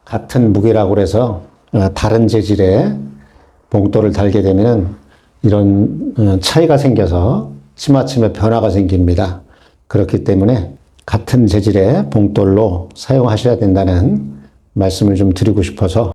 같은 무게라고 해서 다른 재질의 봉돌을 달게 되면 이런 차이가 생겨서 치마침에 변화가 생깁니다. 그렇기 때문에 같은 재질의 봉돌로 사용하셔야 된다는 말씀을 좀 드리고 싶어서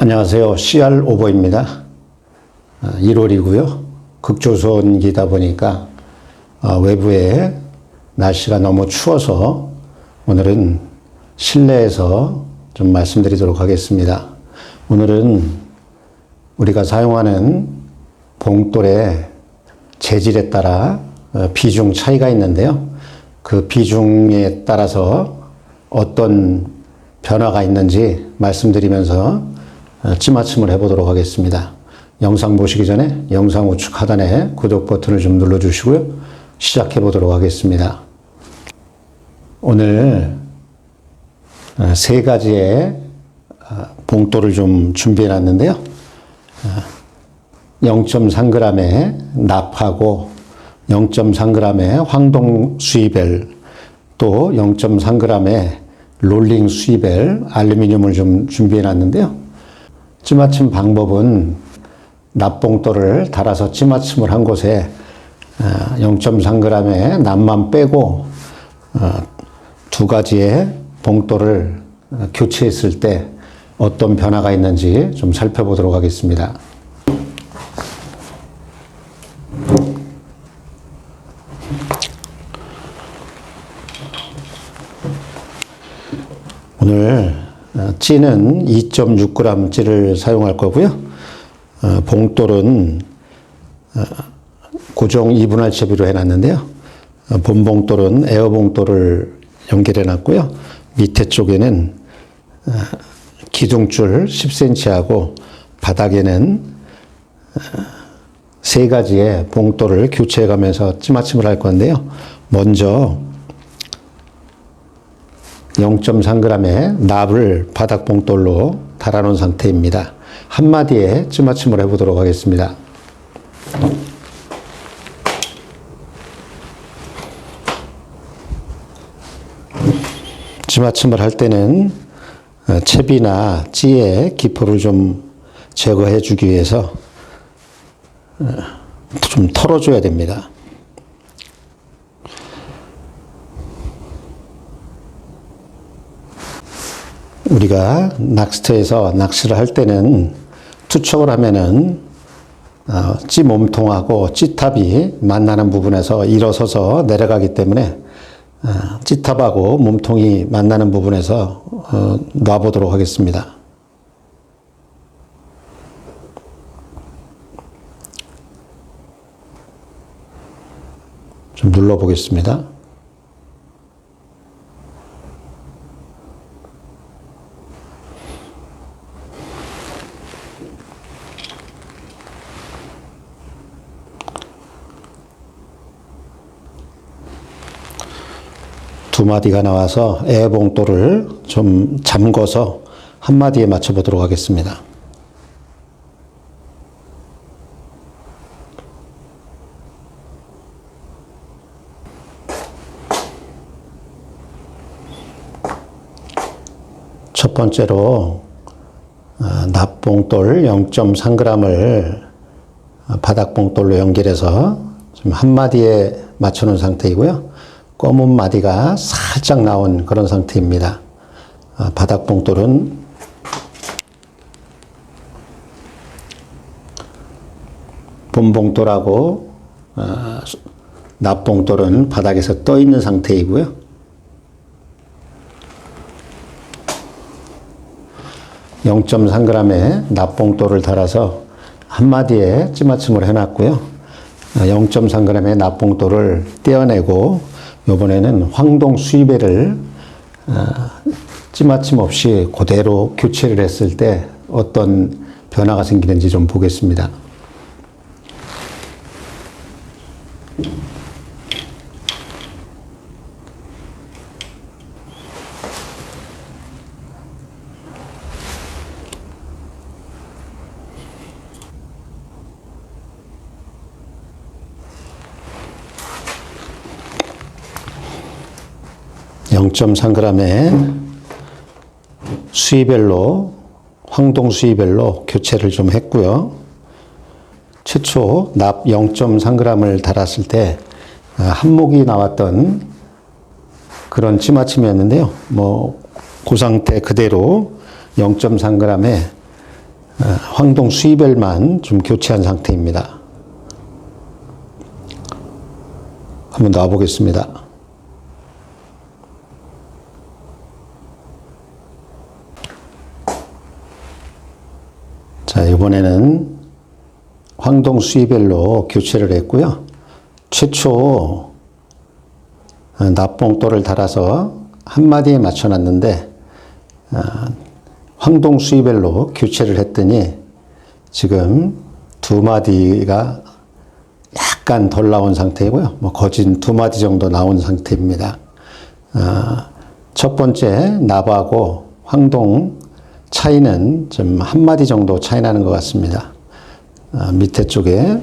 안녕하세요. CR 오버입니다. 1월이고요. 극조선기다 보니까 외부에 날씨가 너무 추워서 오늘은 실내에서 좀 말씀드리도록 하겠습니다. 오늘은 우리가 사용하는 봉돌의 재질에 따라 비중 차이가 있는데요. 그 비중에 따라서 어떤 변화가 있는지 말씀드리면서 찌맞춤을 해보도록 하겠습니다. 영상 보시기 전에 영상 우측 하단에 구독 버튼을 좀 눌러주시고요. 시작해 보도록 하겠습니다. 오늘 세 가지의 봉돌을 좀 준비해 놨는데요. 0.3g의 납하고 0.3g의 황동 수이벨 또 0.3g의 롤링 수이벨 알루미늄을 좀 준비해 놨는데요. 찌맞춤 방법은 납봉돌을 달아서 찌맞춤을 한 곳에 0.3g의 납만 빼고 두 가지의 봉돌을 교체했을 때 어떤 변화가 있는지 좀 살펴보도록 하겠습니다. 오늘 찌는 2.6g 찌를 사용할 거고요. 봉돌은 고정 2분할 채비로 해놨는데요. 본 봉돌은 에어 봉돌을 연결해 놨고요. 밑에 쪽에는 기둥줄 10cm하고 바닥에는 세 가지의 봉돌을 교체해 가면서 찌맞춤을 할 건데요. 먼저 0.3g의 납을 바닥 봉돌로 달아놓은 상태입니다. 한마디에 찌맞춤을 해보도록 하겠습니다. 찌맞춤을 할 때는 채비나 찌의 기포를 좀 제거해 주기 위해서 좀 털어줘야 됩니다. 우리가 낚시터에서 낚시를 할 때는 투척을 하면은 찌 몸통하고 찌탑이 만나는 부분에서 일어서서 내려가기 때문에 찌탑하고 몸통이 만나는 부분에서 놔보도록 하겠습니다. 좀 눌러보겠습니다. 두 마디가 나와서 에어봉돌을 좀 잠궈서 한 마디에 맞춰 보도록 하겠습니다. 첫 번째로 납봉돌 0.3g을 바닥봉돌로 연결해서 지금 한 마디에 맞춰 놓은 상태이고요. 검은 마디가 살짝 나온 그런 상태입니다. 바닥봉돌은 본봉돌하고 납봉돌은 바닥에서 떠 있는 상태이고요. 0.3g의 납봉돌을 달아서 한마디에 찌맞춤을 해놨고요. 0.3g의 납봉돌을 떼어내고 이번에는 황동 수이벨을 찌맞춤 없이 그대로 교체를 했을 때 어떤 변화가 생기는지 좀 보겠습니다. (0.3g의) 수위별로, 황동 수위별로 교체를 좀 했고요. 최초 납 0.3g을 달았을 때 한목이 나왔던 그런 찌맞춤이었는데요. 그 상태 그대로 0.3g의 황동 수위별만 좀 교체한 상태입니다. 한번 놔 보겠습니다. 자, 이번에는 황동 수위별로 교체를 했고요. 최초 납봉돌을 달아서 한 마디에 맞춰놨는데 황동 수위별로 교체를 했더니 지금 두 마디가 약간 덜 나온 상태이고요. 거진 두 마디 정도 나온 상태입니다. 첫 번째 납하고 황동 차이는 좀 한 마디 정도 차이 나는 것 같습니다. 밑에 쪽에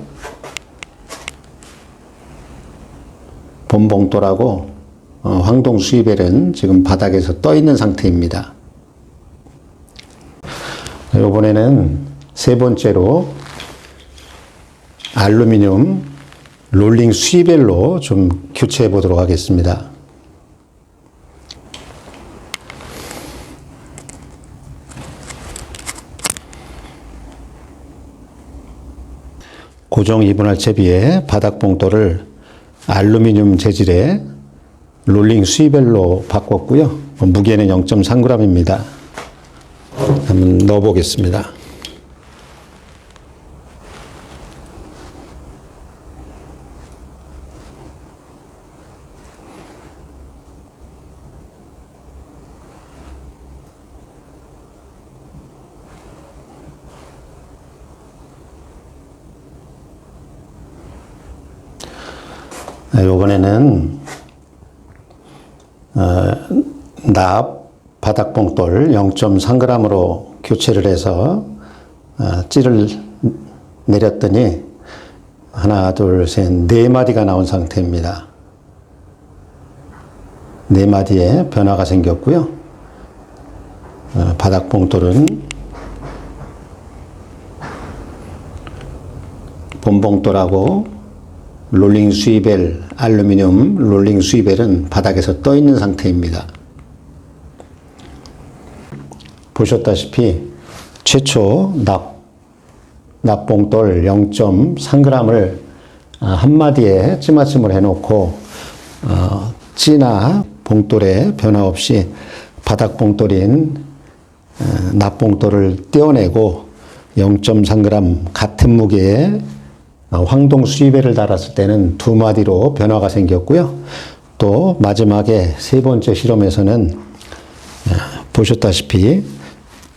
본봉돌하고 황동 수위벨은 지금 바닥에서 떠 있는 상태입니다. 이번에는 세 번째로 알루미늄 롤링 수위벨로 좀 교체해 보도록 하겠습니다. 고정 이분할 채비에 바닥 봉돌을 알루미늄 재질의 롤링 수위벨로 바꿨고요. 무게는 0.3g입니다. 한번 넣어 보겠습니다. 이번에는 납 바닥봉돌 0.3g으로 교체를 해서 찌를 내렸더니 하나, 둘, 셋, 네 마디가 나온 상태입니다. 네 마디에 변화가 생겼고요. 바닥봉돌은 본봉돌하고 롤링 수위벨, 알루미늄 롤링 수위벨은 바닥에서 떠 있는 상태입니다. 보셨다시피 최초 납봉돌 0.3g을 한마디에 찌맞춤을 해놓고 찌나 봉돌에 변화 없이 바닥 봉돌인 납봉돌을 떼어내고 0.3g 같은 무게의 황동 수위벨을 달았을 때는 두 마디로 변화가 생겼고요. 또 마지막에 세 번째 실험에서는 보셨다시피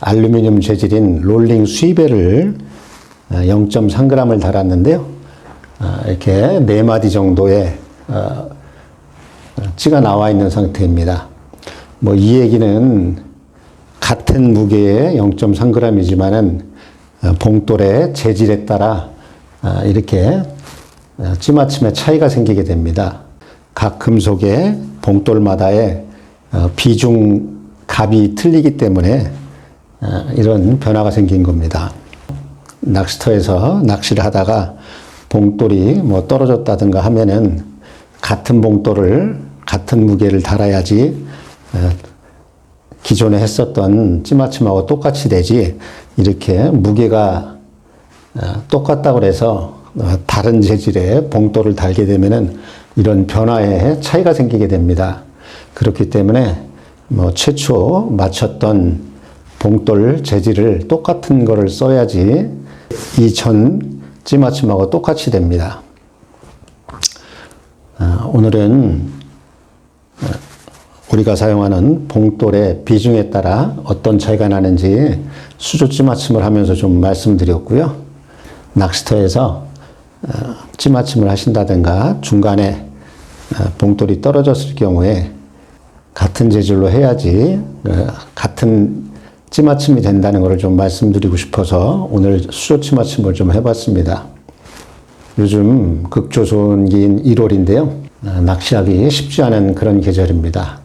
알루미늄 재질인 롤링 수위벨을 0.3g을 달았는데요. 이렇게 네 마디 정도의 찌가 나와 있는 상태입니다. 이 얘기는 같은 무게의 0.3g이지만은 봉돌의 재질에 따라 이렇게 찌맞춤의 차이가 생기게 됩니다. 각 금속의 봉돌마다의 비중 값이 틀리기 때문에 이런 변화가 생긴 겁니다. 낚시터에서 낚시를 하다가 봉돌이 떨어졌다든가 하면은 같은 봉돌을 같은 무게를 달아야지 기존에 했었던 찌맞춤하고 똑같이 되지, 이렇게 무게가 똑같다고 해서 다른 재질의 봉돌을 달게 되면은 이런 변화에 차이가 생기게 됩니다. 그렇기 때문에 최초 맞췄던 봉돌 재질을 똑같은 거를 써야지 이전 찌맞춤하고 똑같이 됩니다. 오늘은 우리가 사용하는 봉돌의 비중에 따라 어떤 차이가 나는지 수조 찌맞춤을 하면서 좀 말씀드렸고요. 낚시터에서 찌맞춤을 하신다든가 중간에 봉돌이 떨어졌을 경우에 같은 재질로 해야지 같은 찌맞춤이 된다는 것을 좀 말씀드리고 싶어서 오늘 수조 찌맞춤을 좀 해봤습니다. 요즘 극조손기인 1월인데요. 낚시하기 쉽지 않은 그런 계절입니다.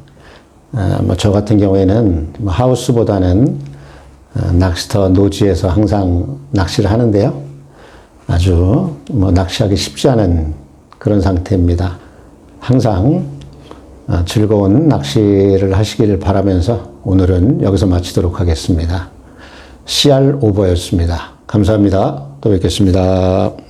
저 같은 경우에는 하우스보다는 낚시터 노지에서 항상 낚시를 하는데요. 아주 낚시하기 쉽지 않은 그런 상태입니다. 항상 즐거운 낚시를 하시기를 바라면서 오늘은 여기서 마치도록 하겠습니다. CR 오버였습니다. 감사합니다. 또 뵙겠습니다.